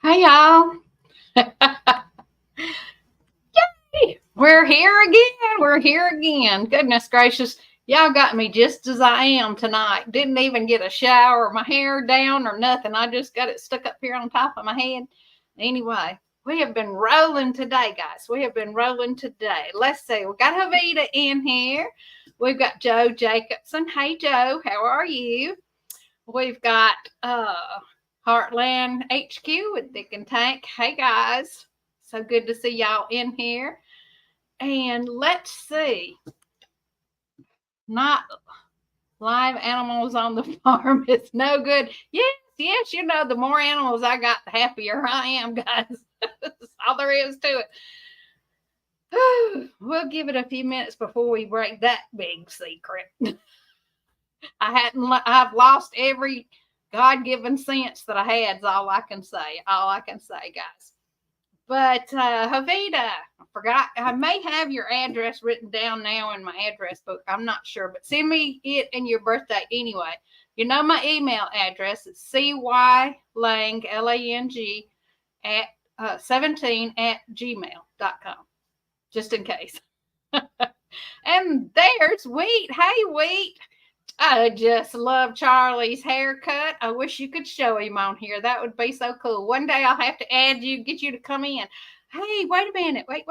Hey y'all. Yay! We're here again. We're here again. Goodness gracious. Y'all got me just as I am tonight. Didn't even get a shower or my hair down or nothing. I just got it stuck up here on top of my head. Anyway, we have been rolling today, guys. We have been rolling today. Let's see. We got Havita in here. We've got Joe Jacobson. Hey Joe, how are you? We've got Heartland HQ with Dick and Tank. Hey guys, so good to see y'all in here. And let's see, not live animals on the farm. It's no good. Yes, you know, the more animals I got, the happier I am, guys. That's all there is to it. We'll give it a few minutes before we break that big secret. I've lost every God-given sense that I had is all I can say. All I can say, guys. But Havita, I forgot. I may have your address written down now in my address book. I'm not sure, but send me it and your birthday anyway. You know my email address is cylang, L-A-N-G, at 17 at gmail.com, just in case. And there's Wheat. Hey, Wheat. I just love Charlie's haircut. I wish you could show him on here. That would be so cool. One day I'll have to add you, get you to come in. Hey, wait a minute. Wait.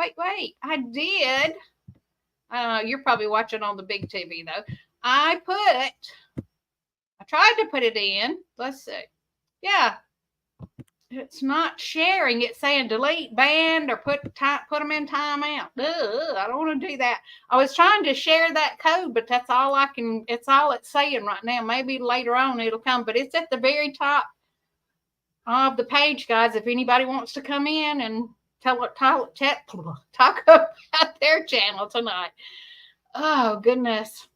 I did. You're probably watching on the big TV, though. I tried to put it in. Let's see. Yeah. It's not sharing. It's saying delete, banned, or put them in timeout. I don't want to do that. I was trying to share that code, but that's all I can. It's all it's saying right now. Maybe later on it'll come, but it's at the very top of the page, guys. If anybody wants to come in and talk about their channel tonight. Oh goodness.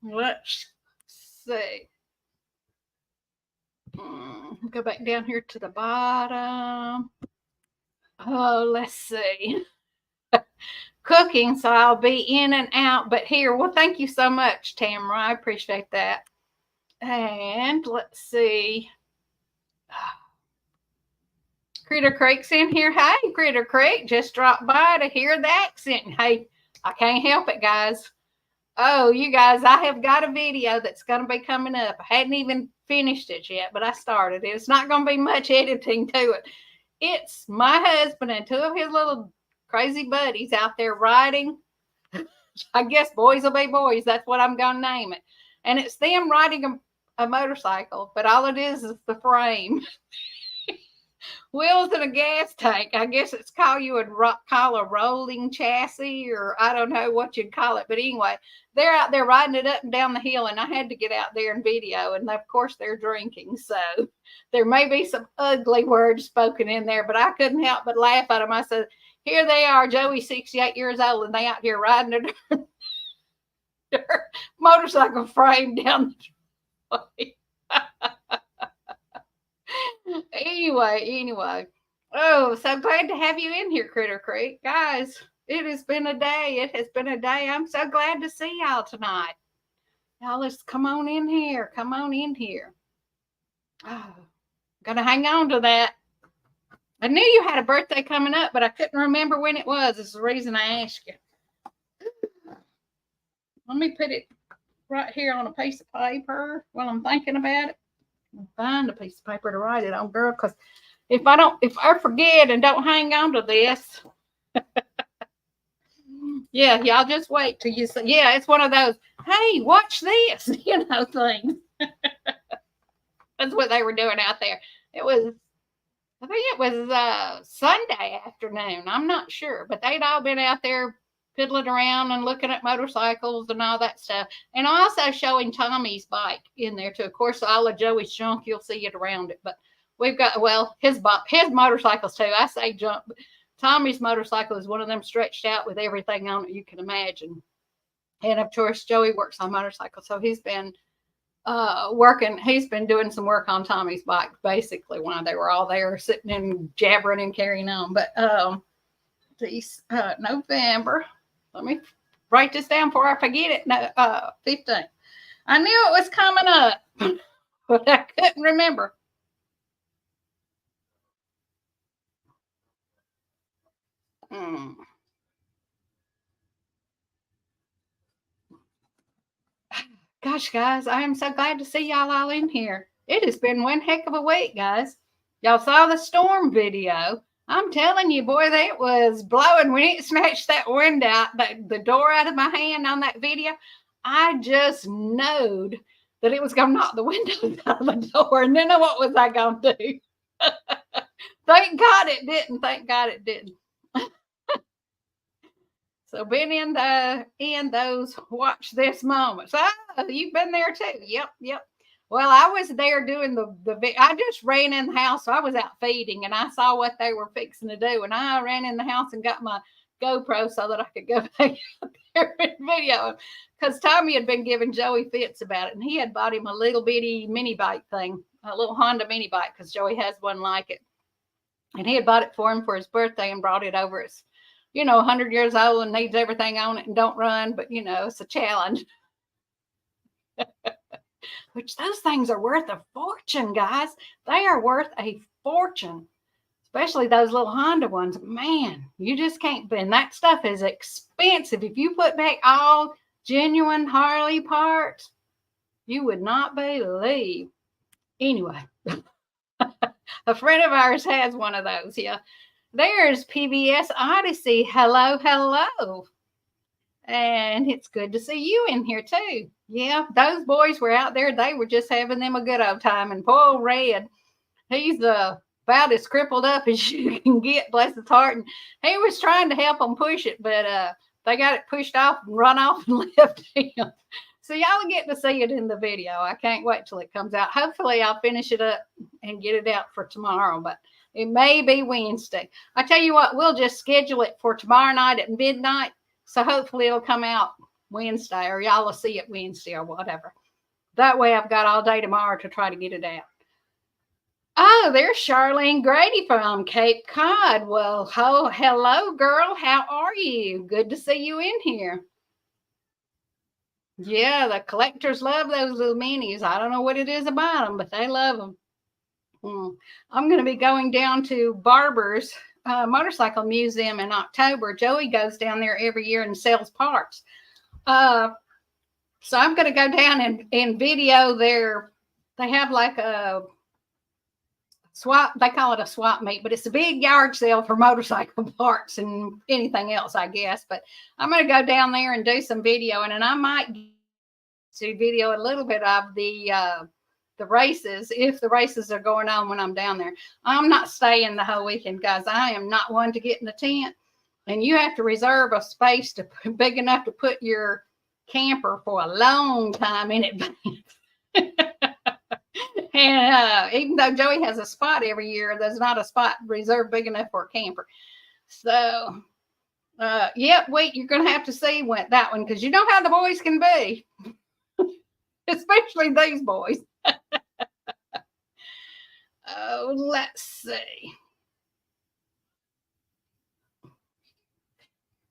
Let's see. Go back down here to the bottom. Oh, let's see. Cooking, so I'll be in and out. But here, well, thank you so much, Tamara. I appreciate that. And let's see. Critter Creek's in here. Hey, Critter Creek, just dropped by to hear the accent. Hey, I can't help it, guys. Oh, you guys, I have got a video that's going to be coming up. I hadn't even finished it yet, but I started it. It's not going to be much editing to it. It's my husband and two of his little crazy buddies out there riding. I guess boys will be boys. That's what I'm going to name it. And it's them riding a motorcycle, but all it is the frame. Wheels and a gas tank. I guess it's called a rolling chassis, or I don't know what you'd call it. But anyway, they're out there riding it up and down the hill, and I had to get out there and video. And of course, they're drinking, so there may be some ugly words spoken in there, but I couldn't help but laugh at them. I said, "Here they are, Joey's 68 years old, and they out here riding their motorcycle frame down the way." Anyway. Oh, so glad to have you in here, Critter Creek. Guys, it has been a day. I'm so glad to see y'all tonight. Y'all, let's come on in here. Oh, gonna hang on to that. I knew you had a birthday coming up, but I couldn't remember when it was. That's the reason I asked you. Let me put it right here on a piece of paper while I'm thinking about it. Find a piece of paper to write it on, girl, because if I forget and don't hang on to this, yeah, y'all just wait till you see. Yeah, it's one of those, hey, watch this, things. That's what they were doing out there. I think it was Sunday afternoon. I'm not sure, but they'd all been out there fiddling around and looking at motorcycles and all that stuff. And also showing Tommy's bike in there too. Of course, all of Joey's junk, you'll see it around it. But we've got, his motorcycles too. I say junk, but Tommy's motorcycle is one of them stretched out with everything on it you can imagine. And of course, Joey works on motorcycles. So he's been he's been doing some work on Tommy's bike, basically, while they were all there sitting and jabbering and carrying on. But November. Let me write this down before I forget it. No, 15. I knew it was coming up, but I couldn't remember. Gosh, guys, I am so glad to see y'all all in here. It has been one heck of a week, guys. Y'all saw the storm video. I'm telling you, boy, that was blowing. When it smashed that window out, the door out of my hand on that video, I just knowed that it was going to knock the windows out of the door. And then what was I going to do? Thank God it didn't. Thank God it didn't. So been in those watch this moments. Oh, you've been there too. Yep. Well, I was there doing I just ran in the house. So I was out feeding and I saw what they were fixing to do. And I ran in the house and got my GoPro so that I could go back out there and video. Because Tommy had been giving Joey fits about it. And he had bought him a little bitty mini bike thing, a little Honda mini bike, because Joey has one like it. And he had bought it for him for his birthday and brought it over. It's 100 years old and needs everything on it and don't run, but it's a challenge. Which those things are worth a fortune, guys. They are worth a fortune, especially those little Honda ones. Man, you just can't. And that stuff is expensive. If you put back all genuine Harley parts, you would not believe. Anyway, a friend of ours has one of those. Yeah. There's PBS Odyssey. Hello. And it's good to see you in here too. Yeah, those boys were out there. They were just having them a good old time. And poor old Red, he's about as crippled up as you can get, bless his heart. And he was trying to help them push it, but they got it pushed off and run off and left him. So y'all get to see it in the video. I can't wait till it comes out. Hopefully I'll finish it up and get it out for tomorrow, but it may be Wednesday. I tell you what, we'll just schedule it for tomorrow night at midnight. So hopefully it'll come out Wednesday, or y'all will see it Wednesday or whatever. That way I've got all day tomorrow to try to get it out. Oh, there's Charlene Grady from Cape Cod. Well, hello, girl. How are you? Good to see you in here. Yeah, the collectors love those little minis. I don't know what it is about them, but they love them. I'm going to be going down to Barber's Motorcycle Museum in October. Joey goes down there every year and sells parts. So I'm going to go down and video there. They have like a swap. They call it a swap meet, but it's a big yard sale for motorcycle parts and anything else, I guess. But I'm going to go down there and do some video, and I might to video a little bit of the races, if the races are going on when I'm down there. I'm not staying the whole weekend, guys. I am not one to get in the tent, and you have to reserve a space big enough to put your camper for a long time in advance. And even though Joey has a spot every year, there's not a spot reserved big enough for a camper. So wait, you're gonna have to see that one, because you know how the boys can be. Especially these boys. Oh, let's see.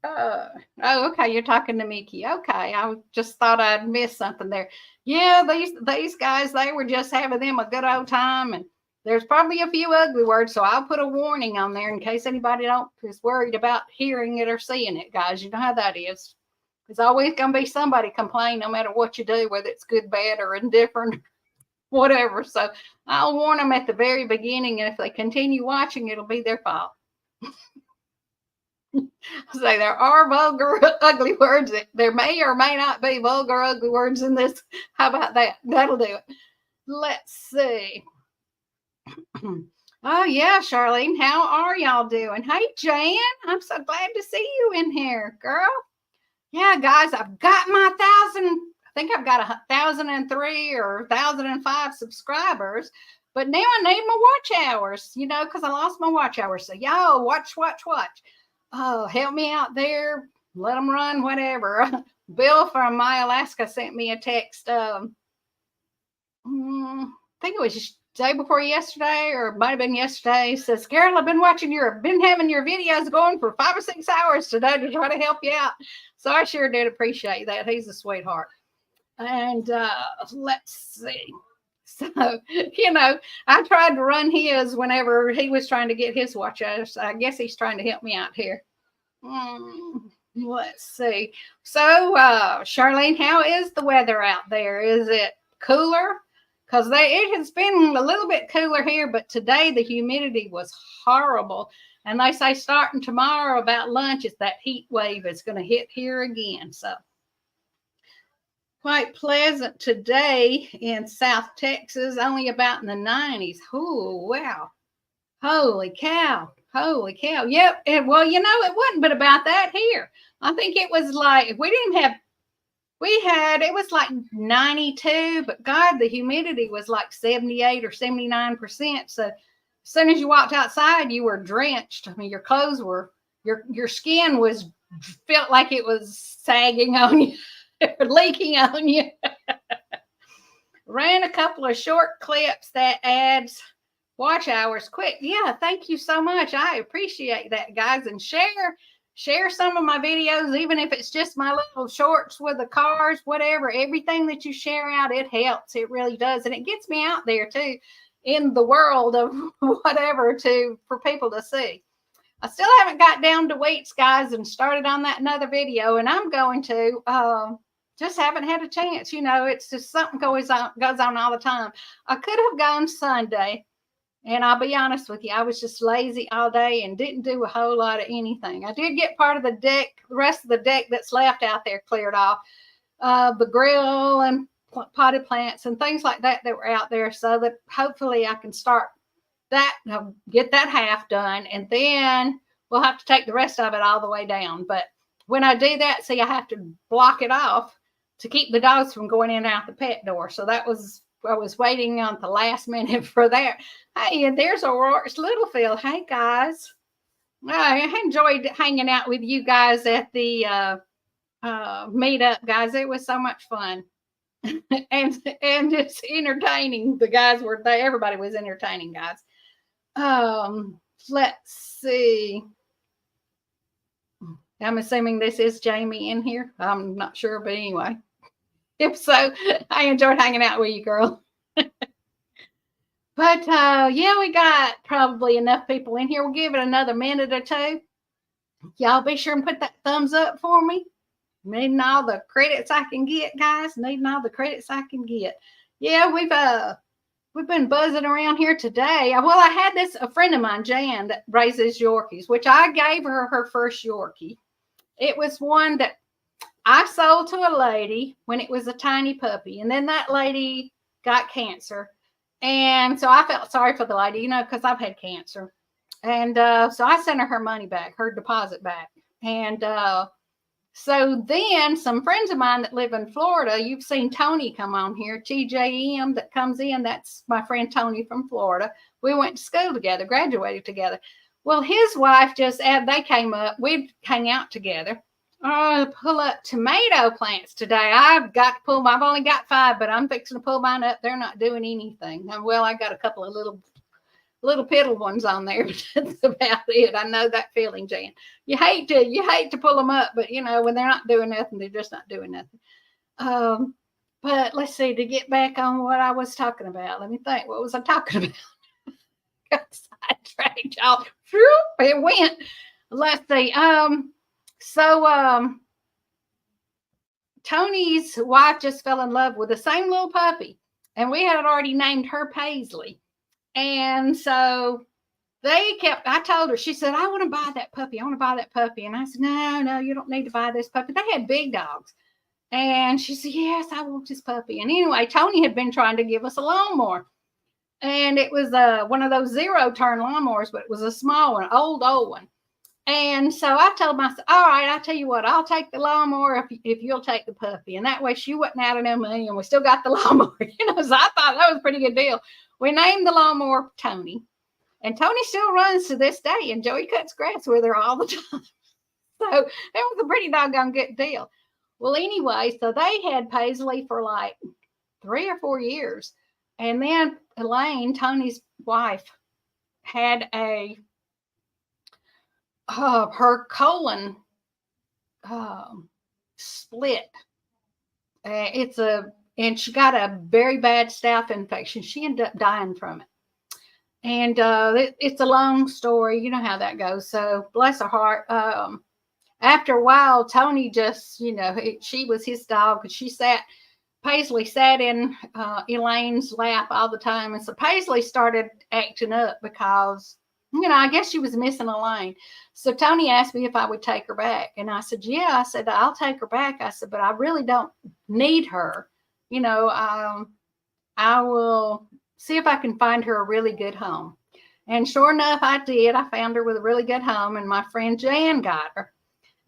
Okay, you're talking to Mickey. Okay, I just thought I'd missed something there. Yeah, these guys, they were just having them a good old time, and there's probably a few ugly words, so I'll put a warning on there in case anybody is worried about hearing it or seeing it, guys. You know how that is. There's always going to be somebody complain no matter what you do, whether it's good, bad, or indifferent, whatever. So I'll warn them at the very beginning, and if they continue watching, it'll be their fault. So there are vulgar, ugly words. There may or may not be vulgar, ugly words in this. How about that? That'll do it. Let's see. Oh, yeah, Charlene, how are y'all doing? Hey, Jan, I'm so glad to see you in here, girl. Yeah, guys, I've got my 1,000. I think I've got 1,003 or 1,005 subscribers. But now I need my watch hours, because I lost my watch hours. So y'all watch. Oh, help me out there. Let them run, whatever. Bill from My Alaska sent me a text. I think it was day before yesterday, or it might have been yesterday. Says, Carol, I've been having your videos going for 5 or 6 hours today to try to help you out. So I sure did appreciate that. He's a sweetheart. And let's see. So, I tried to run his whenever he was trying to get his watch out. So I guess he's trying to help me out here. Let's see. So, Charlene, how is the weather out there? Is it cooler? Because it has been a little bit cooler here, but today the humidity was horrible. And they say starting tomorrow about lunch, is that heat wave is going to hit here again. So, quite pleasant today in South Texas, only about in the 90s. Oh, wow. Holy cow. Holy cow. Yep. Well, you know, it wasn't but about that here. I think it was like, it was like 92, but God, the humidity was like 78 or 79%. So as soon as you walked outside, you were drenched. I mean, your clothes were, your skin felt like it was sagging on you, leaking on you. Ran a couple of short clips that adds watch hours quick. Yeah, thank you so much. I appreciate that, guys. And share some of my videos, even if it's just my little shorts with the cars, whatever. Everything that you share out, it helps. It really does. And it gets me out there too in the world of whatever for people to see. I still haven't got down to weights, guys, and started on that another video, and I'm going to just haven't had a chance. You know, it's just something goes on all the time. I could have gone Sunday. And I'll be honest with you, I was just lazy all day and didn't do a whole lot of anything. I did get part of the deck, the rest of the deck that's left out there cleared off, the grill and potted plants and things like that were out there, so that hopefully I can start that, get that half done, and then we'll have to take the rest of it all the way down. But when I do that, see, I have to block it off to keep the dogs from going in and out the pet door. So I was waiting on the last minute for that. Hey, and there's Aurora's Littlefield. Hey, guys. I enjoyed hanging out with you guys at the meetup, guys. It was so much fun. and it's entertaining. The guys were there. Everybody was entertaining, guys. Let's see. I'm assuming this is Jamie in here. I'm not sure, but anyway. If so, I enjoyed hanging out with you, girl. But yeah, we got probably enough people in here. We'll give it another minute or two. Y'all be sure and put that thumbs up for me. Needing all the credits I can get, guys. Needing all the credits I can get. Yeah, we've been buzzing around here today. Well, I had a friend of mine, Jan, that raises Yorkies, which I gave her first Yorkie. It was one that I sold to a lady when it was a tiny puppy, and then that lady got cancer. And so I felt sorry for the lady, you know, because I've had cancer. And so I sent her money back, her deposit back. And so then some friends of mine that live in Florida, you've seen Tony come on here, TJM that comes in. That's my friend Tony from Florida. We went to school together, graduated together. Well, his wife they came up, we'd hang out together. Pull up tomato plants today. I've only got 5, but I'm fixing to pull mine up. They're not doing anything. Well, I got a couple of little piddle ones on there, but that's about it. I know that feeling, Jan. You hate to pull them up, but you know, when they're not doing nothing, they're just not doing nothing. But let's see, to get back on what I was talking about. Let me think. What was I talking about? Got sidetracked, y'all. It went. Let's see. So Tony's wife just fell in love with the same little puppy, and we had already named her Paisley. And so I told her, she said, I want to buy that puppy. I want to buy that puppy. And I said, no, you don't need to buy this puppy. They had big dogs. And she said, yes, I want this puppy. And anyway, Tony had been trying to give us a lawnmower. And it was one of those 0-turn lawnmowers, but it was a small one, old one. And so I told myself, all right, I'll tell you what, I'll take the lawnmower if you'll take the puppy. And that way she wasn't out of no money, and we still got the lawnmower. You know, so I thought that was a pretty good deal. We named the lawnmower Tony. And Tony still runs to this day, and Joey cuts grass with her all the time. So it was a pretty doggone good deal. Well, anyway, so they had Paisley for like 3 or 4 years. And then Elaine, Tony's wife, had her colon split. And she got a very bad staph infection. She ended up dying from it. And it's a long story. You know how that goes. So bless her heart. after a while, Tony just, she was his dog, and Paisley sat in Elaine's lap all the time. And so Paisley started acting up because, I guess she was missing Elaine. So Tony asked me if I would take her back. And I said, yeah. I said, I'll take her back. I said, but I really don't need her. I will see if I can find her a really good home. And sure enough, I did. I found her with a really good home, and my friend Jan got her.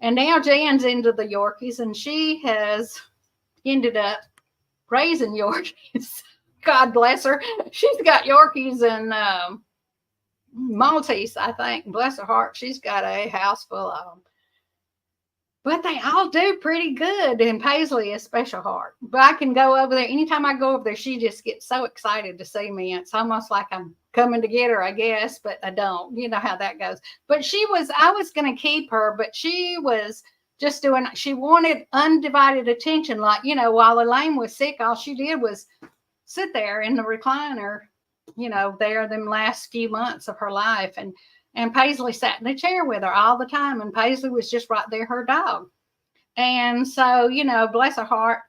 And now Jan's into the Yorkies, and she has ended up raising Yorkies. God bless her. She's got Yorkies and Maltese, I think. Bless her heart. She's got a house full of them. But they all do pretty good. And Paisley is special heart. But I can go over there. Anytime I go over there, she just gets so excited to see me. It's almost like I'm coming to get her, I guess, but I don't. You know how that goes. But I was going to keep her, but she was just she wanted undivided attention. Like, while Elaine was sick, all she did was sit there in the recliner, there them last few months of her life. And Paisley sat in the chair with her all the time. And Paisley was just right there, her dog. And so, bless her heart.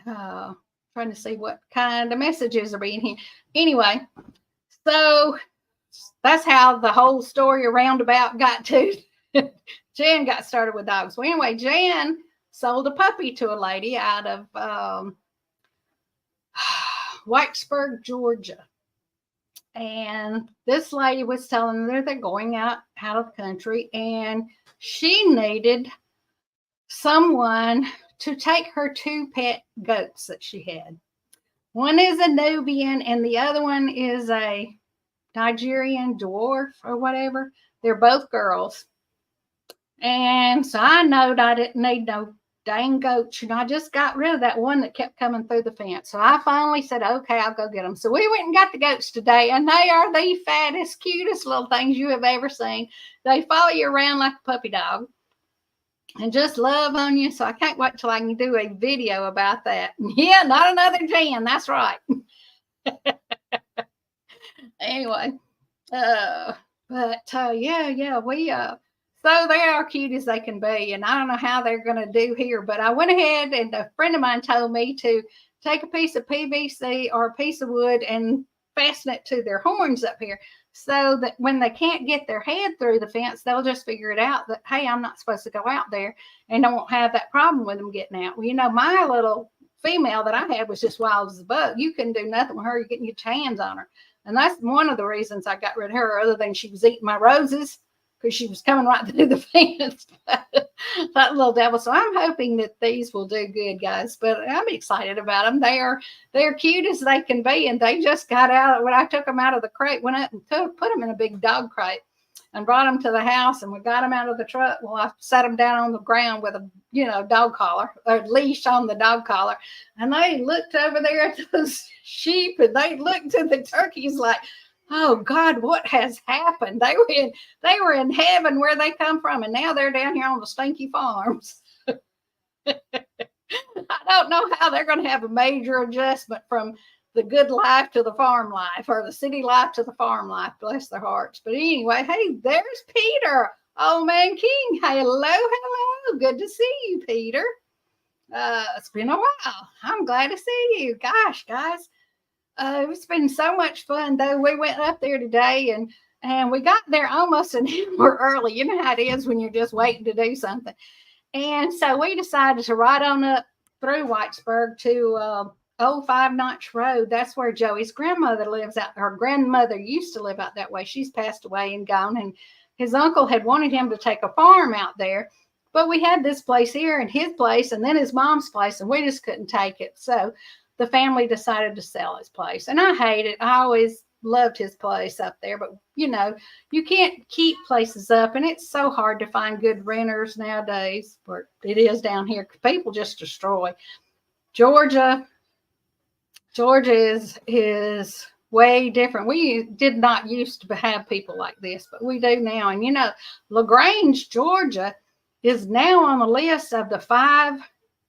Trying to see what kind of messages are being here. Anyway, so that's how the whole story roundabout got to. Jan got started with dogs. Well, anyway, Jan sold a puppy to a lady out of Whitesburg, Georgia. And this lady was telling her they're going out of the country, and she needed someone to take her 2 pet goats that she had. One is a Nubian, and the other one is a Nigerian dwarf or whatever. They're both girls. And so I knowed I didn't need no dang goats. I just got rid of that one that kept coming through the fence. So I finally said, okay, I'll go get them. So we went and got the goats today, and they are the fattest, cutest little things you have ever seen. They follow you around like a puppy dog and just love on you. So I can't wait till I can do a video about that. Yeah, not another Jan. That's right. Anyway, so they are cute as they can be, and I don't know how they're going to do here, but I went ahead, and a friend of mine told me to take a piece of PVC or a piece of wood and fasten it to their horns up here, so that when they can't get their head through the fence, they'll just figure it out that, hey, I'm not supposed to go out there, and I won't have that problem with them getting out. Well, my little female that I had was just wild as a bug. You couldn't do nothing with her. You couldn't get your hands on her. And that's one of the reasons I got rid of her, other than she was eating my roses, because she was coming right through the fence. That little devil. So I'm hoping that these will do good, guys. But I'm excited about them. They're cute as they can be, and they just got out. When I took them out of the crate, went up and put them in a big dog crate and brought them to the house, and we got them out of the truck. Well, I sat them down on the ground with a dog collar or leash on the dog collar, and they looked over there at those sheep, and they looked at the turkeys like, oh God, what has happened? They were in heaven where they come from, and now they're down here on the stinky farms. I don't know how they're going to have a major adjustment from the good life to the farm life, or the city life to the farm life. Bless their hearts. But anyway, hey, there's Peter, Old Man King. Hello. Good to see you, Peter. It's been a while. I'm glad to see you. Gosh, guys. It's been so much fun, though. We went up there today, and we got there almost an hour early. You know how it is when you're just waiting to do something. And so we decided to ride on up through Whitesburg to Old 5 Notch Road. That's where Joey's grandmother lives out. Her grandmother used to live out that way. She's passed away and gone. And his uncle had wanted him to take a farm out there. But we had this place here and his place and then his mom's place, and we just couldn't take it. So the family decided to sell his place. And I hate it. I always loved his place up there. But, you can't keep places up. And it's so hard to find good renters nowadays. Where it is down here. People just destroy. Georgia is way different. We did not used to have people like this, but we do now. And, LaGrange, Georgia is now on the list of the 5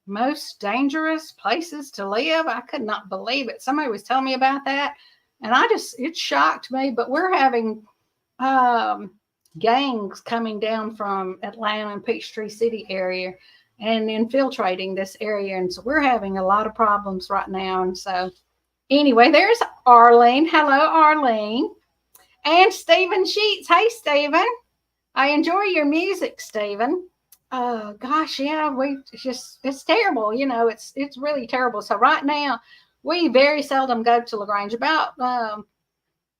most dangerous places to live. I could not believe it. Somebody was telling me about that, and it shocked me. But we're having gangs coming down from Atlanta and Peachtree City area and infiltrating this area. And so we're having a lot of problems right now. And so anyway, there's Arlene. Hello, Arlene. And Stephen Sheets. Hey, Stephen. I enjoy your music, Stephen. Oh gosh, yeah, it's terrible. You know, it's really terrible. So right now, we very seldom go to LaGrange. About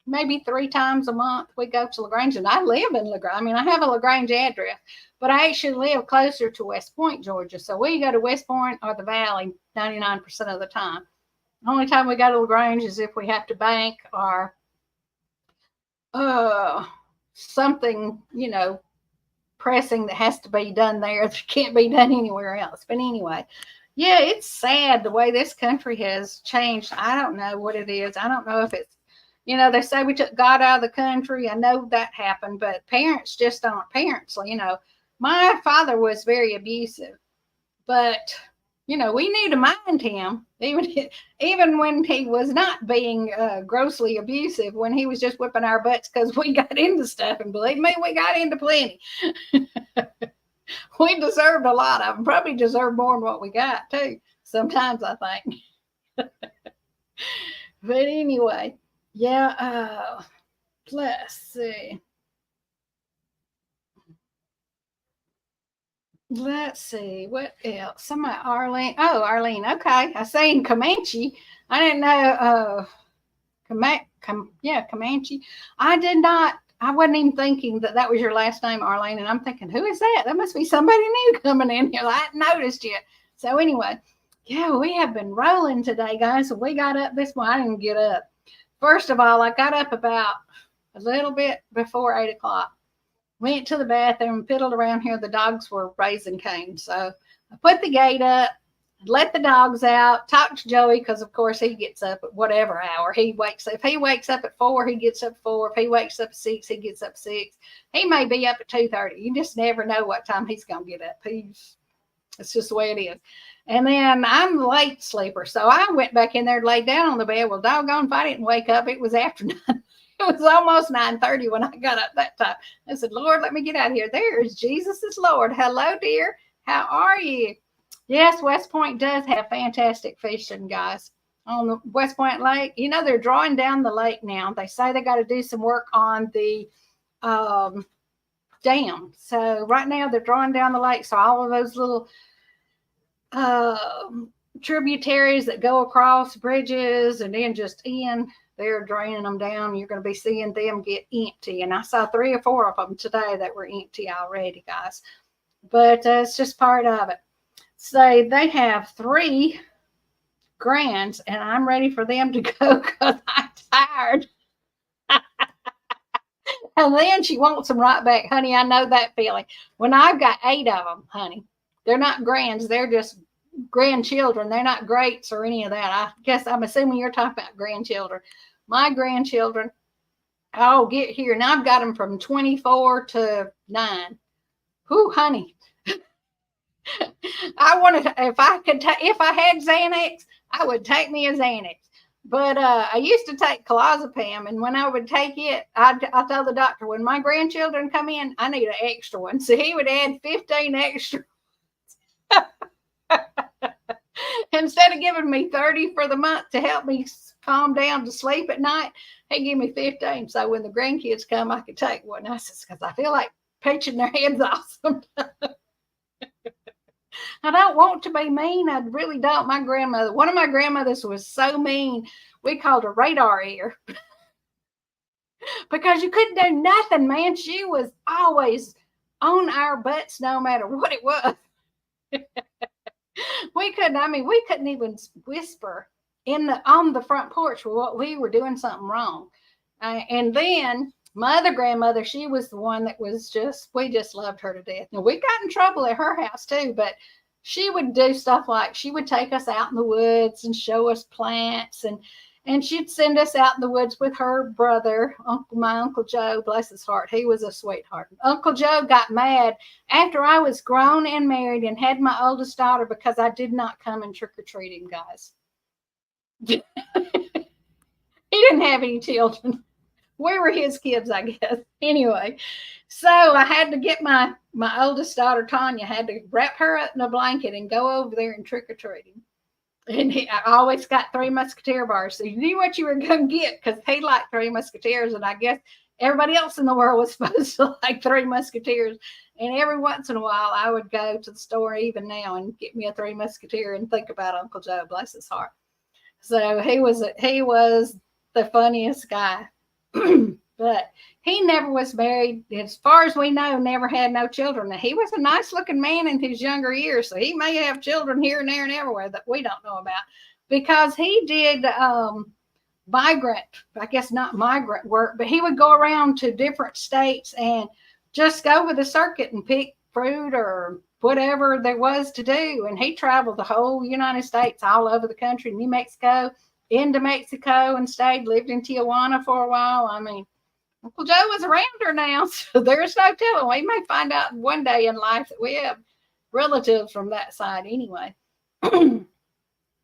maybe 3 times a month we go to LaGrange, and I live in LaGrange. I mean, I have a LaGrange address, but I actually live closer to West Point, Georgia. So we go to West Point or the Valley 99% of the time. The only time we go to LaGrange is if we have to bank or something, you know, pressing that has to be done there that can't be done anywhere else. But anyway, yeah, it's sad the way this country has changed. I don't know what it is. I don't know if it's, you know, they say we took God out of the country. I know that happened, but parents just aren't parents. You know, my father was very abusive, but you know, we need to mind him, even when he was not being grossly abusive, when he was just whipping our butts because we got into stuff. And believe me, we got into plenty. We deserved a lot of them. Probably deserved more than what we got, too. Sometimes, I think. But anyway, yeah, let's see. Let's see, what else? Somebody, Arlene. Oh, Arlene. Okay. I say in Comanche. I didn't know. Comanche. I wasn't even thinking that was your last name, Arlene. And I'm thinking, who is that? That must be somebody new coming in here. I hadn't noticed yet. So anyway, yeah, we have been rolling today, guys. So we got up this morning. I didn't get up. First of all, I got up about a little bit before 8 o'clock. Went to the bathroom, fiddled around here. The dogs were raising Cain. So I put the gate up, let the dogs out, talked to Joey because, of course, he gets up at whatever hour. He wakes up. If he wakes up at 4, he gets up at 4. If he wakes up at 6, he gets up at 6. He may be up at 2:30. You just never know what time he's going to get up. It's just the way it is. And then I'm a late sleeper. So I went back in there to lay down on the bed. Well, doggone if I didn't wake up. It was after 9. It was almost 9:30 when I got up that time. I said, Lord, let me get out of here. There's Jesus is Lord. Hello, dear. How are you? Yes, West Point does have fantastic fishing, guys. On the West Point Lake, you know, they're drawing down the lake now. They say they got to do some work on the dam. So right now they're drawing down the lake. So all of those little tributaries that go across bridges and then just in, they're draining them down. You're going to be seeing them get empty. And I saw 3 or 4 of them today that were empty already, guys. But it's just part of it. So they have 3 grands, and I'm ready for them to go because I'm tired. And then she wants them right back. Honey, I know that feeling. When I've got 8 of them, honey, they're not grands. They're just grandchildren. They're not greats or any of that. I guess I'm assuming you're talking about grandchildren. My grandchildren, I'll get here, and I've got them from 24 to 9. Whoo, honey. I wanted to, if I had Xanax, I would take me a Xanax. But I used to take clozapam, and when I would take it, I told the doctor, when my grandchildren come in, I need an extra one. So he would add 15 extra. Instead of giving me 30 for the month to help me calm down to sleep at night, he gave me 15. So when the grandkids come, I could take one. I said, because I feel like pinching their heads off sometimes. I don't want to be mean. I really don't. One of my grandmothers was so mean. We called her radar ear. Because you couldn't do nothing, man. She was always on our butts no matter what it was. We couldn't even whisper on the front porch for what we were doing something wrong. And then my other grandmother, she was the one that was we just loved her to death. Now, we got in trouble at her house too, but she would do stuff like she would take us out in the woods and show us plants, and she'd send us out in the woods with her brother, my Uncle Joe, bless his heart. He was a sweetheart. Uncle Joe got mad after I was grown and married and had my oldest daughter because I did not come in trick-or-treating, guys. He didn't have any children. we were his kids, I guess. Anyway, so I had to get my oldest daughter, Tanya, had to wrap her up in a blanket and go over there and trick-or-treating. And I always got Three Musketeer bars. So you knew what you were going to get because he liked Three Musketeers. And I guess everybody else in the world was supposed to like Three Musketeers. And every once in a while, I would go to the store, even now, and get me a Three Musketeer and think about Uncle Joe, bless his heart. So he was the funniest guy. But he never was married. As far as we know, never had no children. Now, he was a nice looking man in his younger years, so he may have children here and there and everywhere that we don't know about, because he did migrant, I guess not migrant work, but he would go around to different states and just go with the circuit and pick fruit or whatever there was to do. And he traveled the whole United States, all over the country, New Mexico, into Mexico, and lived in Tijuana for a while. I mean, Uncle Joe was around her now, so there's no telling. We may find out one day in life that we have relatives from that side anyway.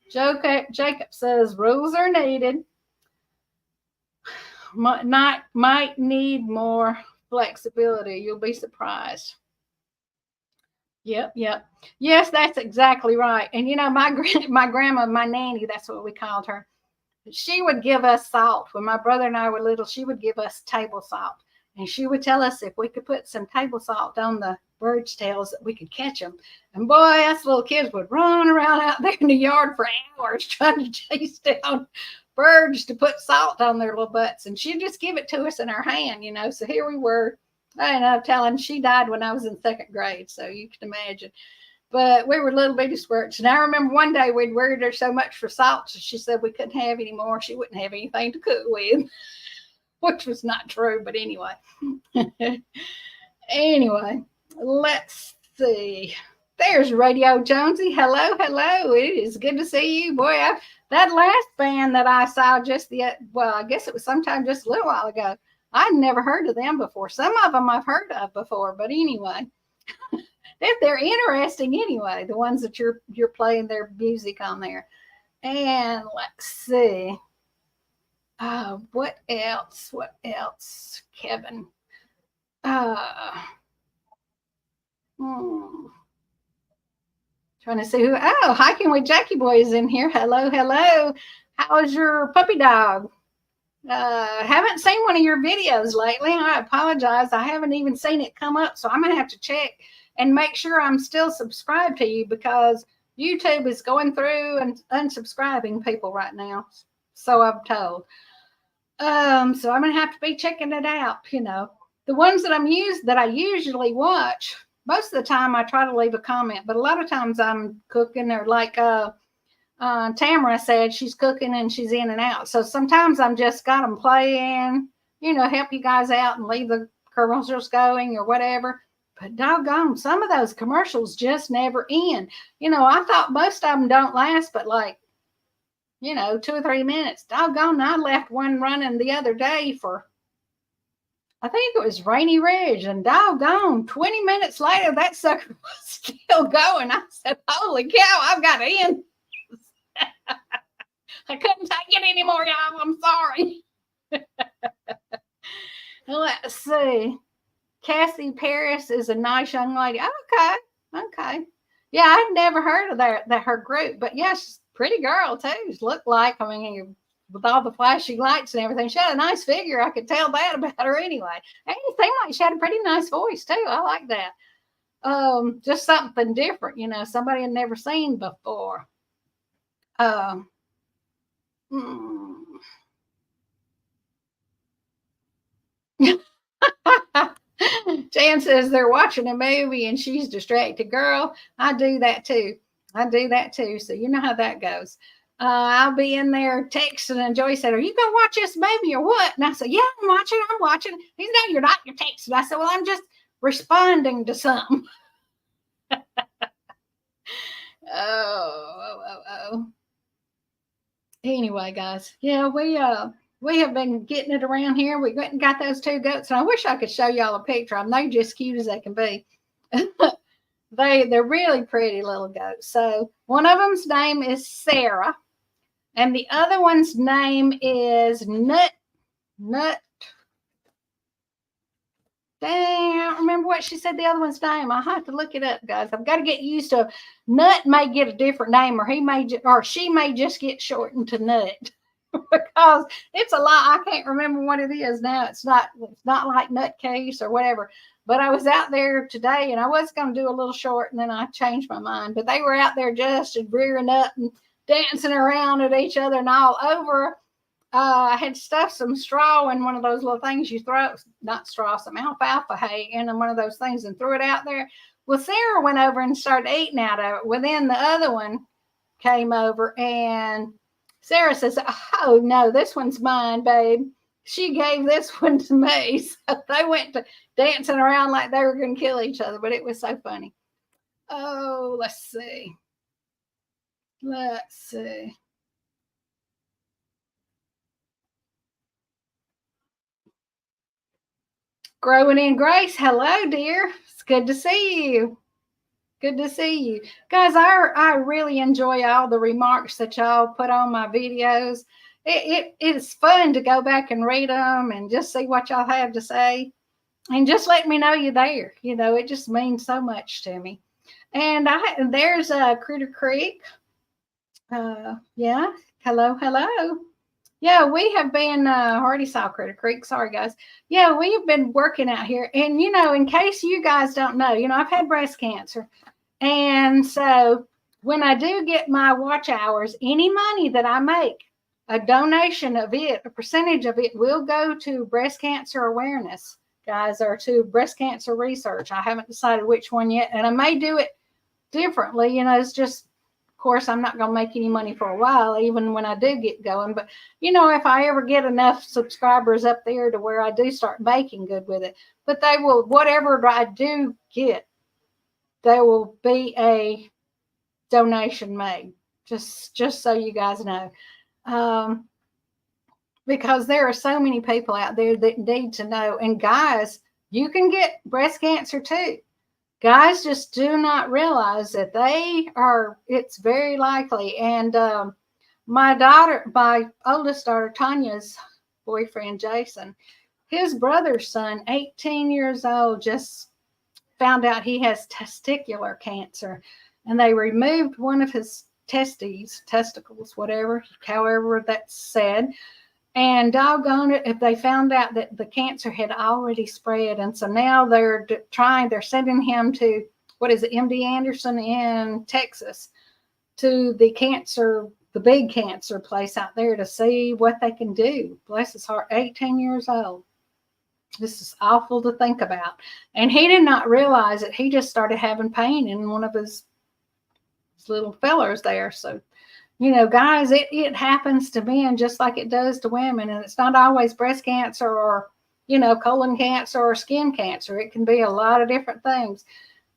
Jacob says, rules are needed. Might need more flexibility. You'll be surprised. Yep. Yes, that's exactly right. And, you know, my grandma, my nanny, that's what we called her, she would give us salt. When my brother and I were little, she would give us table salt. And she would tell us if we could put some table salt on the birds' tails that we could catch them. And boy, us little kids would run around out there in the yard for hours trying to chase down birds to put salt on their little butts. And she'd just give it to us in our hand, you know. So here we were. I'm telling, she died when I was in second grade, so you can imagine. But we were little bitty squirts. And I remember one day we'd worried her so much for salt, so she said we couldn't have any more. She wouldn't have anything to cook with, which was not true. But anyway. Anyway, let's see. There's Radio Jonesy. Hello. It is good to see you. Boy, that last band that I saw I guess it was sometime just a little while ago. I'd never heard of them before. Some of them I've heard of before, but anyway. They're interesting anyway, the ones that you're playing their music on there. And let's see. What else? Kevin. Trying to see who. Hiking with Jackie Boy is in here. Hello. How's your puppy dog? Haven't seen one of your videos lately. I apologize. I haven't even seen it come up, so I'm going to have to check and make sure I'm still subscribed to you, because YouTube is going through and unsubscribing people right now. So I'm told. So I'm going to have to be checking it out. You know, the ones that I usually watch, most of the time I try to leave a comment, but a lot of times I'm cooking, or like, Tamara said she's cooking and she's in and out. So sometimes I'm just got them playing, you know, help you guys out and leave the commercials going or whatever. But doggone, some of those commercials just never end. You know, I thought most of them don't last but like, you know, 2 or 3 minutes. Doggone, I left one running the other day for, I think it was Rainy Ridge, and doggone, 20 minutes later, that sucker was still going. I said, holy cow, I've got to end. I couldn't take it anymore, y'all. I'm sorry. Let's see. Cassie Paris is a nice young lady. Okay. Yeah, I've never heard of her group, but yeah, she's a pretty girl too. She looked like, I mean, with all the flashing lights and everything, she had a nice figure. I could tell that about her anyway. And it seemed like she had a pretty nice voice too. I like that. Just something different, you know, somebody I'd never seen before. Jan says they're watching a movie and she's distracted. Girl, I do that too. So you know how that goes. I'll be in there texting, and Joey said, are you going to watch this movie or what? And I said, yeah, I'm watching. He said, no, you're not. You're texting. I said, well, I'm just responding to something. Oh. Anyway, guys, yeah, we have been getting it around here. We went and got those 2 goats, and I wish I could show y'all a picture of them. They're just cute as they can be. They're really pretty little goats. So one of them's name is Sarah, and the other one's name is Nut. Dang, I don't remember what she said the other one's name. I have to look it up, guys. I've got to get used to. Nut may get a different name, or he may, or she may just get shortened to Nut, because it's a lot. I can't remember what it is now. It's not like Nutcase or whatever. But I was out there today, and I was going to do a little short, and then I changed my mind. But they were out there just rearing up and dancing around at each other and all over. I had stuffed some straw in one of those little things you throw, not straw, some alfalfa hay in one of those things and threw it out there. Well, Sarah went over and started eating out of it. Well, then the other one came over and Sarah says, oh, no, this one's mine, babe. She gave this one to me. So they went to dancing around like they were going to kill each other, but it was so funny. Oh, let's see. Let's see. Growing in Grace. Hello, dear. It's good to see you. Good to see you. Guys, I really enjoy all the remarks that y'all put on my videos. It is fun to go back and read them and just see what y'all have to say. And just let me know you're there. You know, it just means so much to me. And there's Critter Creek. Yeah. Hello, hello. Yeah, we have been, already saw Critter Creek. Sorry, guys. Yeah, we've been working out here. And, you know, in case you guys don't know, you know, I've had breast cancer. And so when I do get my watch hours, any money that I make, a donation of it, a percentage of it will go to breast cancer awareness, guys, or to breast cancer research. I haven't decided which one yet. And I may do it differently. You know, it's just, course, I'm not going to make any money for a while, even when I do get going. But, you know, if I ever get enough subscribers up there to where I do start making good with it, but they will, whatever I do get, there will be a donation made, just so you guys know. Because there are so many people out there that need to know. And guys, you can get breast cancer too. Guys just do not realize that it's very likely. And my oldest daughter, Tanya's boyfriend, Jason, his brother's son, 18 years old, just found out he has testicular cancer. And they removed one of his testicles, whatever, however that's said. And doggone it, if they found out that the cancer had already spread. And so now they're sending him to, what is it, MD Anderson in Texas, to the big cancer place out there to see what they can do. Bless his heart, 18 years old. This is awful to think about. And he did not realize it. He just started having pain in one of his little fellers there. So, you know, guys, it happens to men just like it does to women. And it's not always breast cancer or, you know, colon cancer or skin cancer. It can be a lot of different things.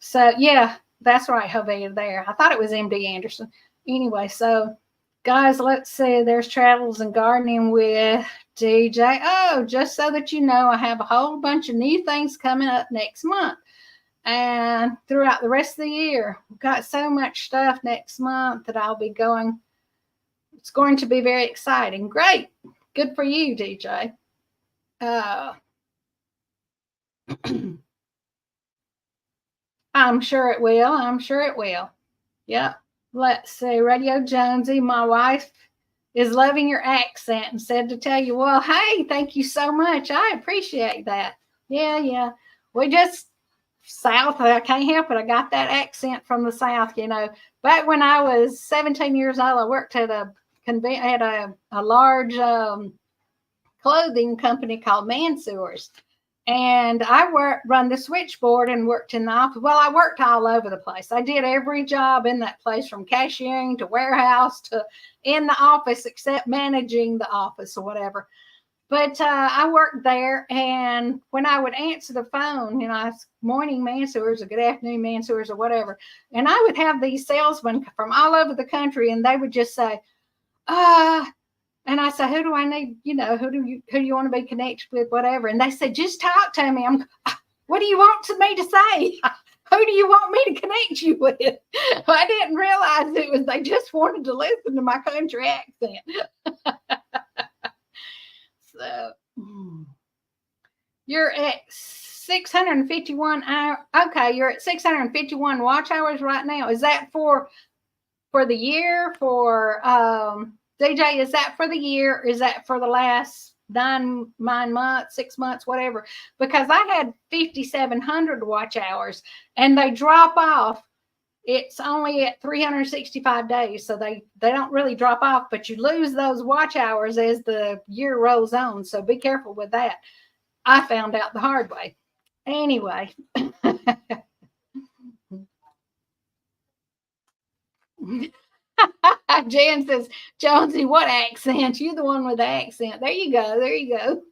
So, yeah, that's right, Hovea there. I thought it was MD Anderson. Anyway, so, guys, let's see. There's Travels and Gardening with DJ. Oh, just so that you know, I have a whole bunch of new things coming up next month. And throughout the rest of the year, we've got so much stuff next month that I'll be going. It's going to be very exciting. Great. Good for you, DJ. I'm sure it will. I'm sure it will. Yep. Let's see. Radio Jonesy, my wife is loving your accent and said to tell you, well, hey, thank you so much. I appreciate that. Yeah. We just South. I can't help it. I got that accent from the South, you know. Back when I was 17 years old, I worked at a large clothing company called Mansewers. And I run the switchboard and worked in the office. Well, I worked all over the place. I did every job in that place, from cashiering to warehouse to in the office, except managing the office or whatever. But I worked there, and when I would answer the phone, you know, morning Mansewers or good afternoon Mansewers or whatever, and I would have these salesmen from all over the country, and they would just say, and I say, who do I need? You know, who do you want to be connected with, whatever. And they said, just talk to me. What do you want me to say? Who do you want me to connect you with? Well, I didn't realize they just wanted to listen to my country accent. So, your ex 651 hours. Okay, you're at 651 watch hours right now. Is that for the year? For DJ, is that for the year? Is that for the last 9 months, 6 months, whatever? Because I had 5,700 watch hours, and they drop off. It's only at 365 days, so they don't really drop off, but you lose those watch hours as the year rolls on. So be careful with that. I found out the hard way. Anyway. Jan says, Jonesy, what accent? You're the one with the accent. There you go. There you go.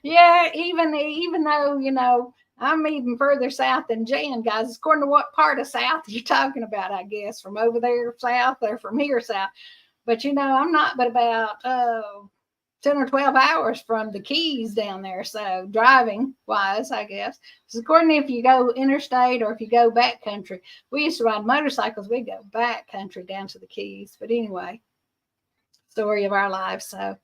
Yeah, even though, you know, I'm even further south than Jan, guys. According to what part of south you're talking about, I guess, from over there south or from here south. But, you know, I'm not but about 10 or 12 hours from the Keys down there. So driving wise, I guess. So according to if you go interstate or if you go back country. We used to ride motorcycles. We go back country down to the Keys. But anyway, story of our lives. So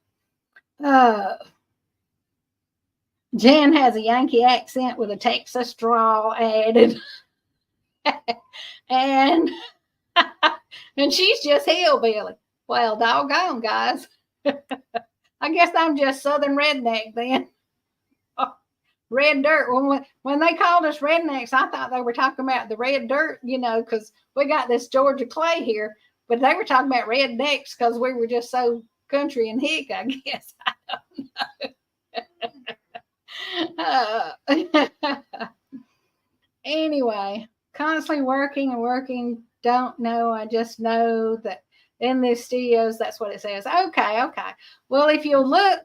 Jan has a Yankee accent with a Texas drawl added. and and she's just hillbilly. Well, doggone, guys. I guess I'm just Southern redneck then. Red dirt. When they called us rednecks, I thought they were talking about the red dirt, you know, because we got this Georgia clay here. But they were talking about rednecks because we were just so country and hick, I guess. I don't know. Anyway, constantly working and working. Don't know. I just know that in the studios, that's what it says. Okay. Well, if you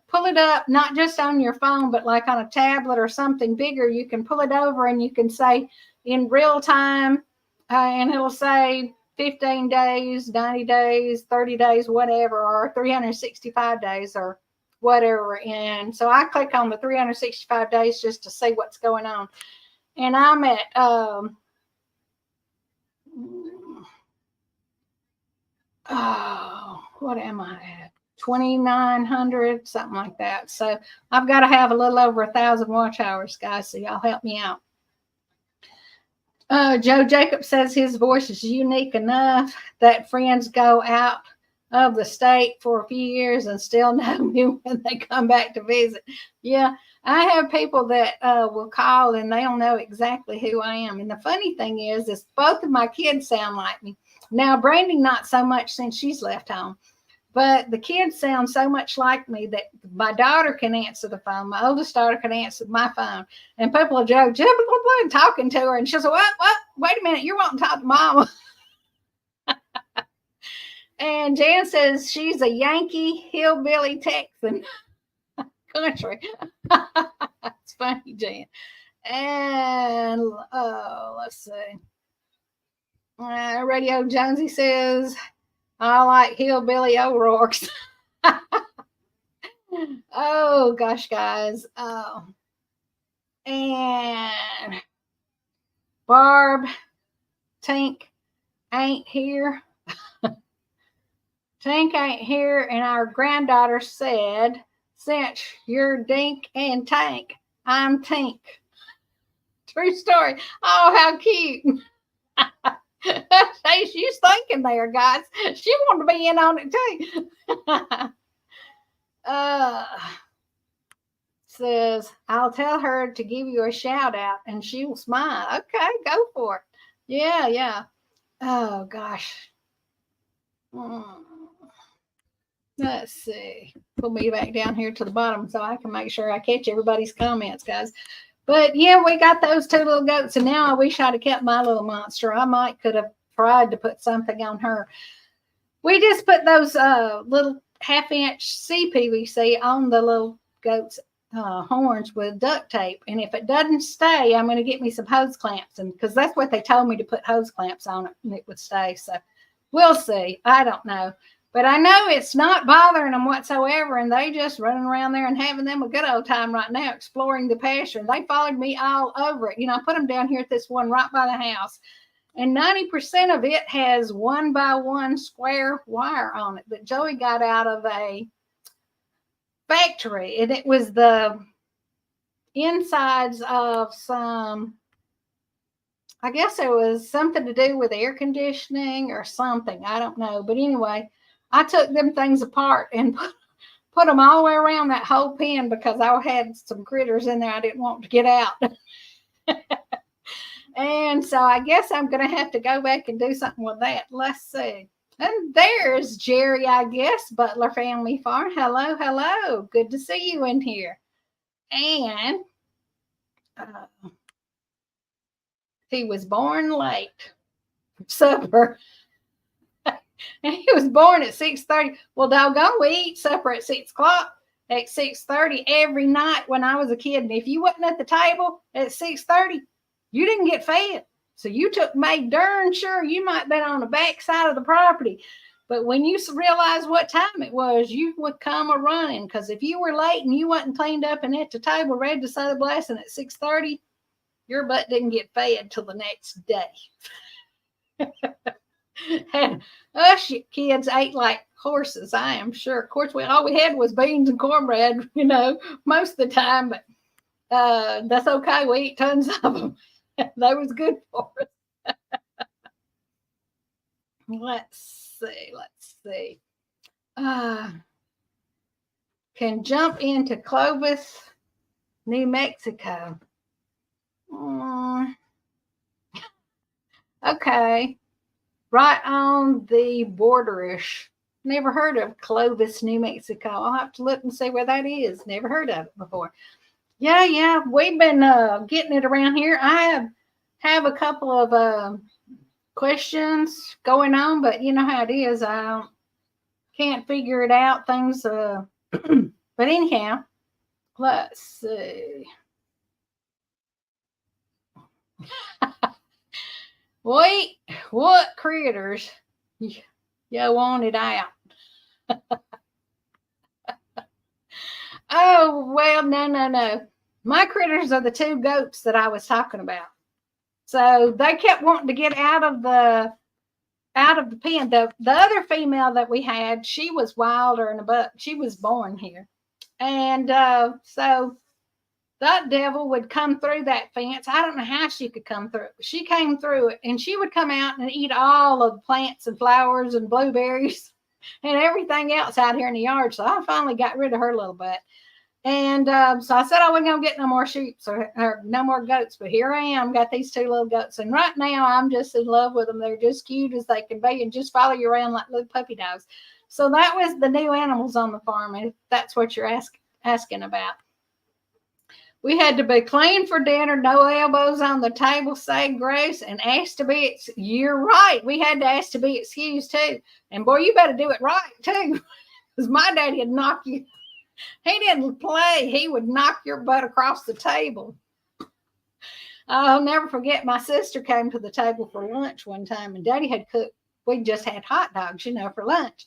pull it up, not just on your phone, but like on a tablet or something bigger, you can pull it over and you can say in real time, and it'll say 15 days, 90 days, 30 days, whatever, or 365 days or whatever. And so I click on the 365 days just to see what's going on. And I'm at, what am I at? 2,900, something like that. So I've got to have a little over 1,000 watch hours, guys. So y'all help me out. Joe Jacob says his voice is unique enough that friends go out of the state for a few years and still know me when they come back to visit. Yeah, I have people that will call and they'll know exactly who I am. And the funny thing is both of my kids sound like me. Now, Brandy, not so much since she's left home. But the kids sound so much like me that my daughter can answer the phone. My oldest daughter can answer my phone. And people will joke, talking to her. And she'll say, what? Wait a minute. You're wanting to talk to Mama. And Jan says she's a Yankee hillbilly Texan country. It's funny, Jan. And let's see. Radio Jonesy says, I like hillbilly O'Rourke's. Oh, gosh, guys. And Barb Tink ain't here. Tink ain't here. And our granddaughter said, since you're Dink and Tank, I'm Tink. True story. Oh, how cute. She's thinking there, guys. She wanted to be in on it too. Says, I'll tell her to give you a shout out and she will smile. Okay, go for it. Yeah. Oh, gosh. Let's see. Pull me back down here to the bottom so I can make sure I catch everybody's comments, guys. But yeah, we got those two little goats, and now I wish I'd have kept my little monster. I could have tried to put something on her. We just put those little 1/2-inch CPVC on the little goat's horns with duct tape, and if it doesn't stay, I'm going to get me some hose clamps, and because that's what they told me to put hose clamps on it, and it would stay. So we'll see. I don't know. But I know it's not bothering them whatsoever, and they just running around there and having them a good old time right now, exploring the pasture. They followed me all over it. You know, I put them down here at this one right by the house, and 90% of it has 1x1 square wire on it that Joey got out of a factory, and it was the insides of some, I guess it was something to do with air conditioning or something. I don't know. But anyway, I took them things apart and put them all the way around that whole pen because I had some critters in there I didn't want to get out. And so I guess I'm going to have to go back and do something with that. Let's see. And there's Jerry, I guess, Butler Family Farm. Hello, hello. Good to see you in here. And he was born late for supper. And he was born at 6:30. Well, doggone, we eat supper at 6 o'clock, at 6:30 every night when I was a kid. And if you wasn't at the table at 6:30, you didn't get fed. So you made darn sure you might have been on the back side of the property. But when you realized what time it was, you would come a running. Because if you were late and you wasn't cleaned up and at the table ready to say the blessing at 6:30, your butt didn't get fed till the next day. And us kids ate like horses, I am sure. Of course, all we had was beans and cornbread, most of the time. But that's okay. We eat tons of them. That was good for us. Let's see. Can jump into Clovis, New Mexico. Okay. Right on the borderish. Never heard of Clovis, New Mexico. I'll have to look and see where that is. Never heard of it before. Yeah. We've been getting it around here. I have a couple of questions going on, but you know how it is. I can't figure it out. Things. But anyhow, let's see. Wait, what critters you wanted out? Oh, well, no. My critters are the 2 goats that I was talking about. So they kept wanting to get out of the pen. The other female that we had, she was wilder and a buck. She was born here. And so that devil would come through that fence. I don't know how she could come through it, but she came through it, and she would come out and eat all of the plants and flowers and blueberries and everything else out here in the yard. So I finally got rid of her little butt. And so I said I wasn't going to get no more sheep or no more goats, but here I am, got these 2 little goats. And right now I'm just in love with them. They're just cute as they can be and just follow you around like little puppy dogs. So that was the new animals on the farm, if that's what you're asking about. We had to be clean for dinner, no elbows on the table, say grace, and ask to be excused. You're right. We had to ask to be excused too. And boy, you better do it right too. Because my daddy would knock you. He didn't play. He would knock your butt across the table. I'll never forget, my sister came to the table for lunch one time, and Daddy had cooked. We just had hot dogs, for lunch.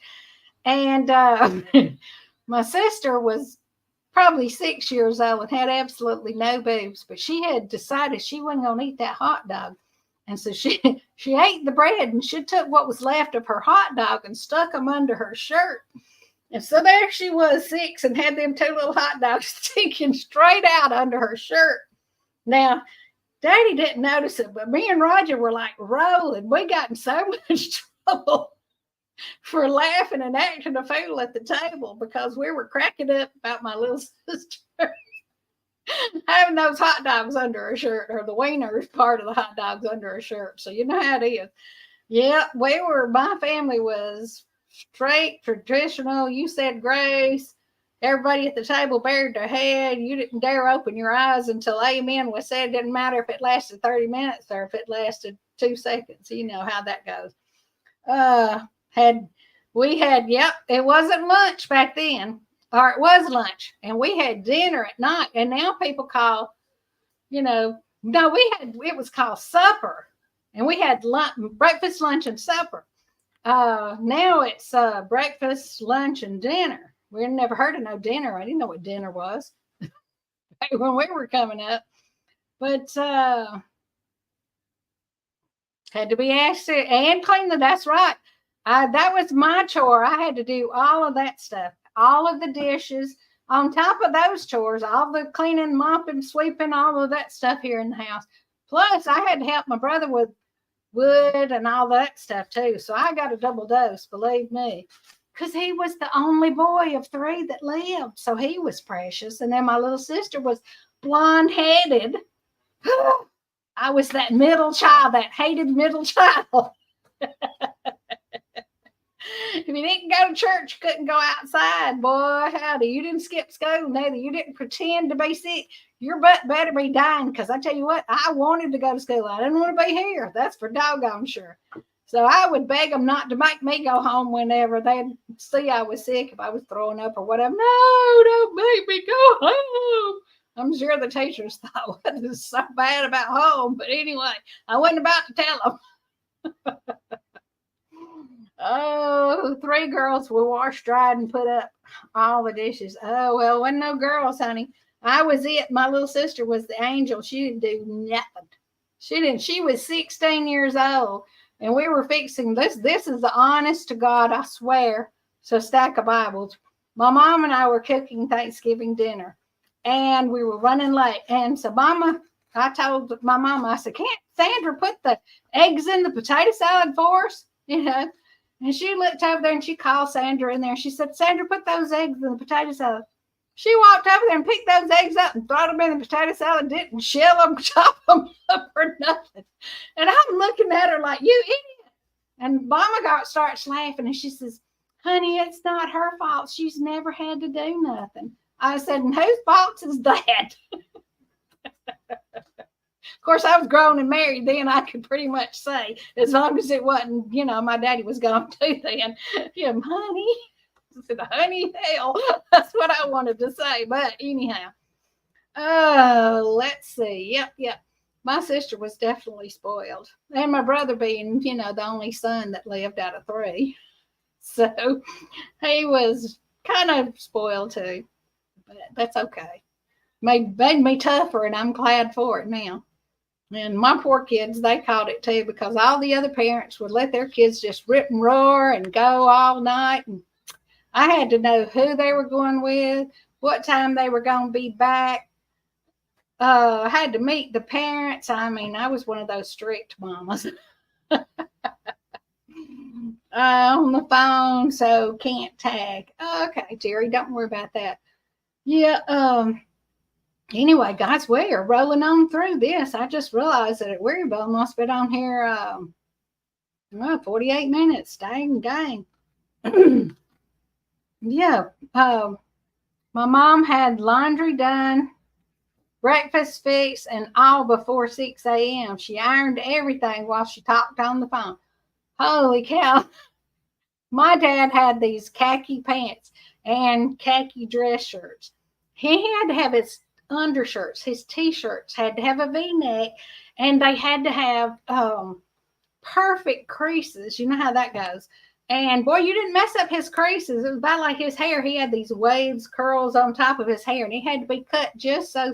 And my sister was probably 6 years old and had absolutely no boobs, but she had decided she wasn't going to eat that hot dog. And so she ate the bread, and she took what was left of her hot dog and stuck them under her shirt. And so there she was, 6, and had them 2 little hot dogs sticking straight out under her shirt. Now, Daddy didn't notice it, but me and Roger were like rolling. We got in so much trouble for laughing and acting a fool at the table because we were cracking up about my little sister having those hot dogs under her shirt, or the wiener part of the hot dogs under her shirt. So you know how it is. Yeah, my family was straight, traditional. You said grace. Everybody at the table bared their head. You didn't dare open your eyes until amen was said. It didn't matter if it lasted 30 minutes or if it lasted 2 seconds. You know how that goes. It wasn't lunch back then, or it was lunch, and we had dinner at night. And now people call, it was called supper, and we had breakfast, lunch, and supper. Now it's breakfast, lunch, and dinner. We never heard of no dinner. I didn't know what dinner was when we were coming up, but had to be asked to, and clean that's right. That was my chore. I had to do all of that stuff, all of the dishes, on top of those chores, all the cleaning, mopping, sweeping, all of that stuff here in the house. Plus, I had to help my brother with wood and all that stuff too. So I got a double dose, believe me, because he was the only boy of 3 that lived. So he was precious. And then my little sister was blonde-headed. I was that middle child, that hated middle child. If you didn't go to church, you couldn't go outside. Boy, howdy. You didn't skip school, neither. You didn't pretend to be sick. Your butt better be dying, because I tell you what, I wanted to go to school. I didn't want to be here. That's for doggone sure. So I would beg them not to make me go home whenever they'd see I was sick, if I was throwing up or whatever. No, don't make me go home. I'm sure the teachers thought, what is so bad about home? But anyway, I wasn't about to tell them. Oh, 3 girls were washed, dried, and put up all the dishes. Oh, well, wasn't no girls, honey. I was it. My little sister was the angel. She didn't do nothing. She was 16 years old, and we were fixing this. This is the honest to God, I swear. So stack of Bibles. My mom and I were cooking Thanksgiving dinner, and we were running late. And so I told my mom, I said, can't Sandra put the eggs in the potato salad for us? You know? And she looked over there and she called Sandra in there. She said, Sandra, put those eggs in the potato salad. She walked over there and picked those eggs up and threw them in the potato salad, didn't shell them, chop them up or nothing. And I'm looking at her like, you idiot. And Mama starts laughing and she says, honey, it's not her fault. She's never had to do nothing. I said, and whose fault is that? Of course, I was grown and married then. I could pretty much say, as long as it wasn't, my daddy was gone too then. Yeah, honey. I said, honey, hell. That's what I wanted to say. But anyhow, let's see. Yep. My sister was definitely spoiled. And my brother being, the only son that lived out of 3. So he was kind of spoiled too. But that's okay. Made me tougher, and I'm glad for it now. And my poor kids, they caught it too, because all the other parents would let their kids just rip and roar and go all night. And I had to know who they were going with, what time they were going to be back. I had to meet the parents. I mean, I was one of those strict mamas. On the phone, so can't tag. Okay, Jerry, don't worry about that. Yeah, anyway, guys, we are rolling on through this. I just realized that we've almost been on here 48 minutes. Dang. Yeah. My mom had laundry done, breakfast fixed, and all before 6 a.m. She ironed everything while she talked on the phone. Holy cow. My dad had these khaki pants and khaki dress shirts. He had to have his undershirts, his t-shirts had to have a v-neck, and they had to have perfect creases. You know how that goes. And boy, you didn't mess up his creases. It was about like his hair. He had these waves, curls on top of his hair, and he had to be cut just so.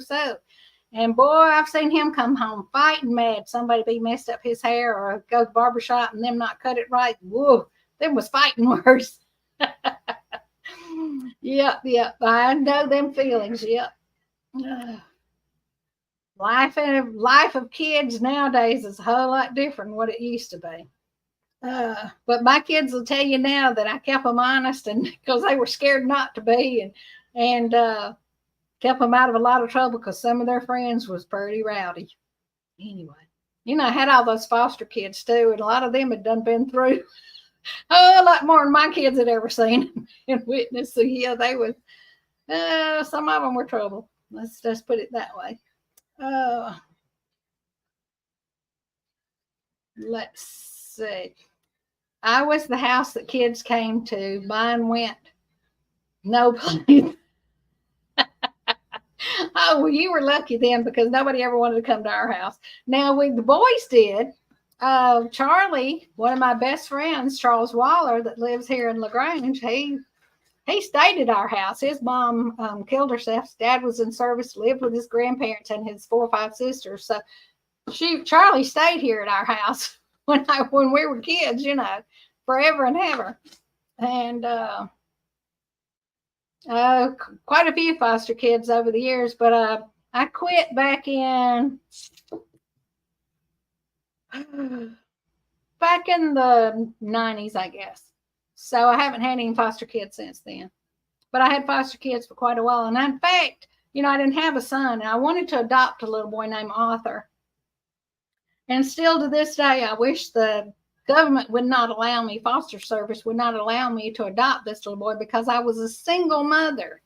And boy, I've seen him come home fighting mad. Somebody be messed up his hair, or go to the barbershop and them not cut it right. Whoa, them was fighting worse. Yep. I know them feelings. Yep. Life of kids nowadays is a whole lot different than what it used to be. But my kids will tell you now that I kept them honest, and because they were scared not to be, and kept them out of a lot of trouble because some of their friends was pretty rowdy. Anyway, I had all those foster kids too, and a lot of them had been through a lot more than my kids had ever seen and witnessed. So yeah, they was some of them were trouble. Let's just put it that way. Let's see. I was the house that kids came to. Mine went no place. Oh, well, you were lucky then, because nobody ever wanted to come to our house. Now, the boys did. Charlie, one of my best friends, Charles Waller, that lives here in LaGrange, he stayed at our house. His mom killed herself. His dad was in service, lived with his grandparents and his 4 or 5 sisters. So Charlie stayed here at our house when we were kids, forever and ever. And quite a few foster kids over the years, but I quit back in the 90s, I guess. So I haven't had any foster kids since then. But I had foster kids for quite a while. And in fact, I didn't have a son, and I wanted to adopt a little boy named Arthur. And still to this day, I wish the government would not allow me, foster service would not allow me to adopt this little boy because I was a single mother.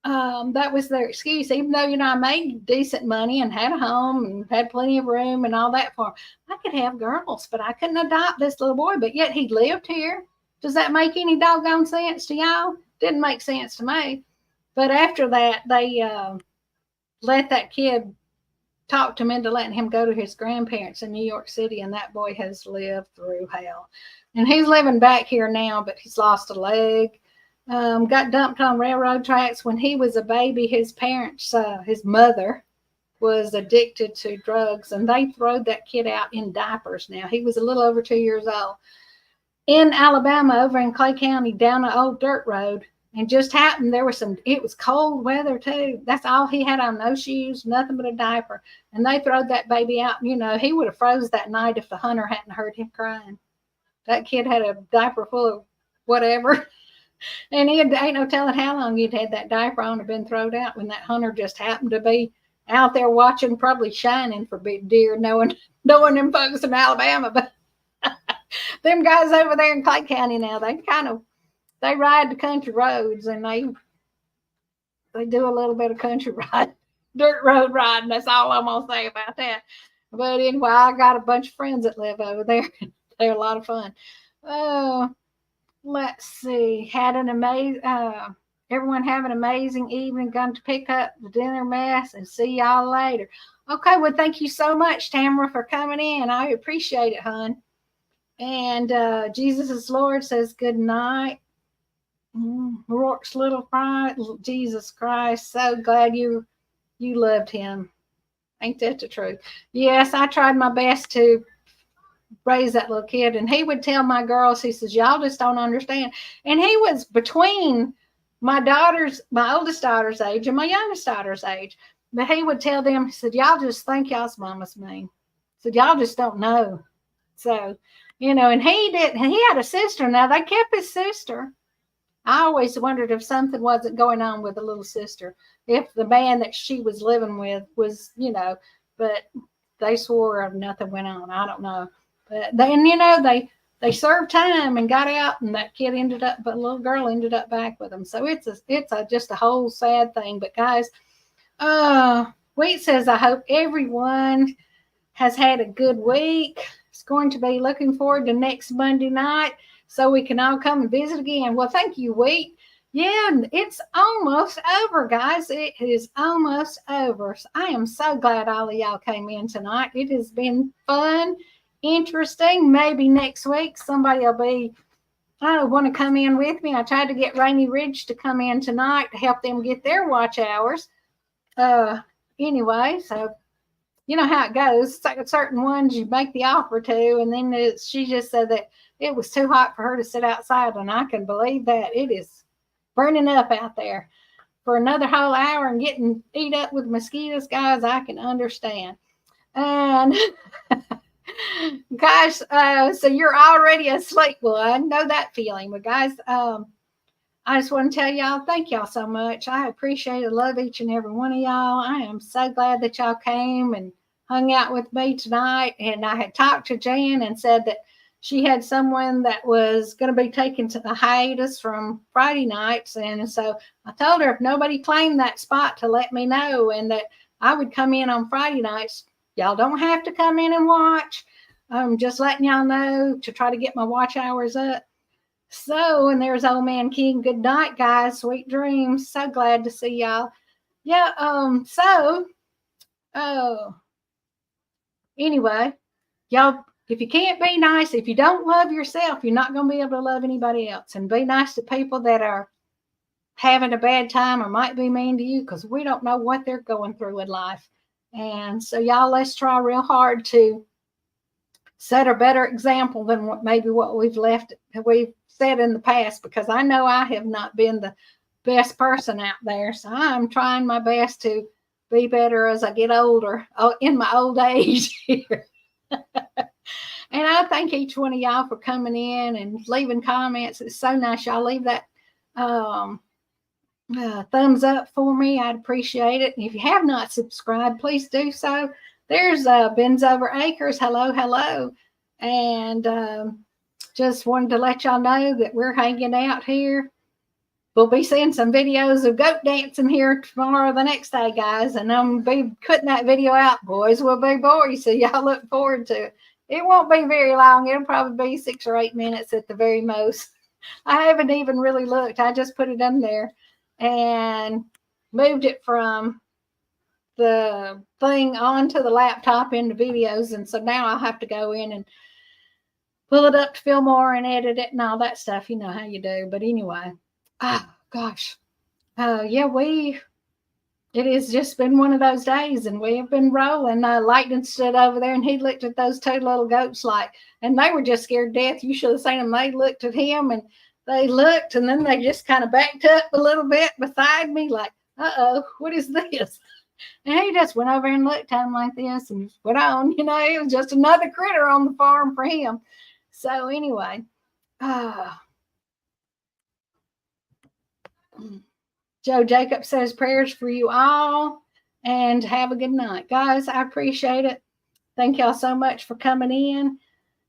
That was their excuse, even though, I made decent money and had a home and had plenty of room and all that for him. I could have girls, but I couldn't adopt this little boy, but yet he lived here. Does that make any doggone sense to y'all? Didn't make sense to me. But after that, they let that kid, talked him into letting him go to his grandparents in New York City, and that boy has lived through hell. And he's living back here now, but he's lost a leg. Got dumped on railroad tracks when he was a baby. His parents, his mother, was addicted to drugs, and they throwed that kid out in diapers. Now he was a little over 2 years old in Alabama, over in Clay County, down an old dirt road. And just happened there was it was cold weather too. That's all he had on, no shoes, nothing but a diaper. And they throwed that baby out. He would have froze that night if the hunter hadn't heard him crying. That kid had a diaper full of whatever. And ain't no telling how long he'd had that diaper on or been thrown out when that hunter just happened to be out there watching, probably shining for big deer, knowing them folks in Alabama. But them guys over there in Clay County now, they ride the country roads, and they do a little bit of country ride, dirt road riding. That's all I'm gonna say about that. But anyway, I got a bunch of friends that live over there. They're a lot of fun. Let's see. Had an amazing. Everyone have an amazing evening. Going to pick up the dinner mess and see y'all later. Okay. Well, thank you so much, Tamara, for coming in. I appreciate it, hon. And Jesus is Lord says good night. Rourke's little fry, Jesus Christ, so glad you loved him. Ain't that the truth? Yes, I tried my best to raise that little kid, and he would tell my girls, he says, y'all just don't understand. And he was between my oldest daughter's age and my youngest daughter's age. But he would tell them, he said, y'all just think y'all's mama's mean. He said, y'all just don't know. So, and he had a sister. Now, they kept his sister. I always wondered if something wasn't going on with the little sister, if the man that she was living with was, but they swore nothing went on. I don't know. But then, they served time and got out, and that kid but a little girl ended up back with them. So it's just a whole sad thing. But guys, Wheat says, I hope everyone has had a good week. It's going to be looking forward to next Monday night, so we can all come and visit again. Well, thank you, Wheat. Yeah, it's almost over, guys. It is almost over. So I am so glad all of y'all came in tonight. It has been fun, interesting. Maybe next week somebody will want to come in with me. I tried to get Rainy Ridge to come in tonight to help them get their watch hours. Anyway, so you know how it goes. It's like certain ones you make the offer to, and then she just said that it was too hot for her to sit outside, and I can believe that. It is burning up out there for another whole hour and getting eat up with mosquitoes, guys. I can understand. And guys, so you're already asleep. Well, I know that feeling, but guys, I just want to tell y'all, thank y'all so much. I appreciate it. Love each and every one of y'all. I am so glad that y'all came and hung out with me tonight. And I had talked to Jan and said that she had someone that was going to be taken to the hiatus from Friday nights. And so I told her if nobody claimed that spot to let me know, and that I would come in on Friday nights. Y'all don't have to come in and watch. I'm just letting y'all know to try to get my watch hours up. So, and there's old man King. Good night, guys. Sweet dreams. So glad to see y'all. Yeah. Anyway, y'all, if you can't be nice, if you don't love yourself, you're not going to be able to love anybody else. And be nice to people that are having a bad time or might be mean to you, because we don't know what they're going through in life. And so, y'all, let's try real hard to set a better example than what we've said in the past, because I know I have not been the best person out there. So I'm trying my best to be better as I get older, in my old age here. And I thank each one of y'all for coming in and leaving comments. It's so nice y'all leave that thumbs up for me. I'd appreciate it. And if you have not subscribed, please do so. There's Ben's Over Acres. Hello, hello. And just wanted to let y'all know that we're hanging out here. We'll be seeing some videos of goat dancing here tomorrow, the next day, guys. And I'm going to be putting that video out. Boys will be boys, so y'all look forward to it. It won't be very long. It'll probably be 6 or 8 minutes at the very most. I haven't even really looked. I just put it in there and moved it from the thing onto the laptop into videos. And so now I'll have to go in and pull it up to Fillmore and edit it and all that stuff. You know how you do. But anyway, gosh. Yeah, it has just been one of those days, and we have been rolling. Lightning stood over there, and he looked at those 2 little goats and they were just scared to death. You should have seen them. They looked at him, and they looked, and then they just kind of backed up a little bit beside me like, uh-oh, what is this? And he just went over and looked at him like this and went on. You know, it was just another critter on the farm for him. So anyway, Joe Jacob says prayers for you all and have a good night. Guys, I appreciate it. Thank y'all so much for coming in.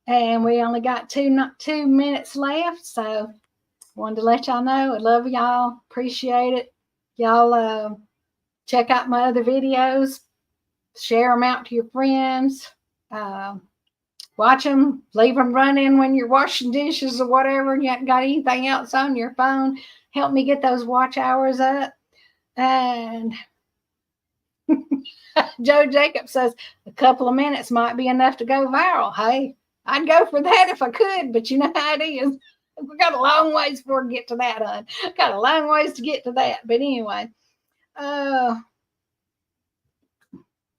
And we only got 2 minutes left. So wanted to let y'all know I love y'all. Appreciate it. Y'all check out my other videos. Share them out to your friends. Watch them. Leave them running when you're washing dishes or whatever and you haven't got anything else on your phone. Help me get those watch hours up. And Joe Jacob says a couple of minutes might be enough to go viral. Hey, I'd go for that if I could, but you know how it is. We got a long ways before we get to that, hon. Got a long ways to get to that. But anyway,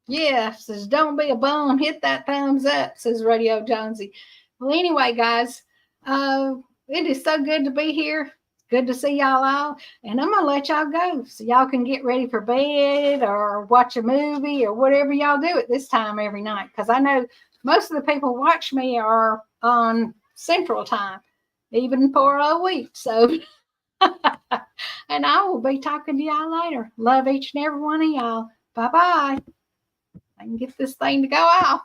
yeah, says don't be a bum. Hit that thumbs up, says Radio Jonesy. Well, anyway, guys, it is so good to be here. Good to see y'all all. And I'm going to let y'all go so y'all can get ready for bed or watch a movie or whatever y'all do at this time every night. Because I know most of the people who watch me are on Central Time, even for a week. So, and I will be talking to y'all later. Love each and every one of y'all. Bye-bye. I can get this thing to go off.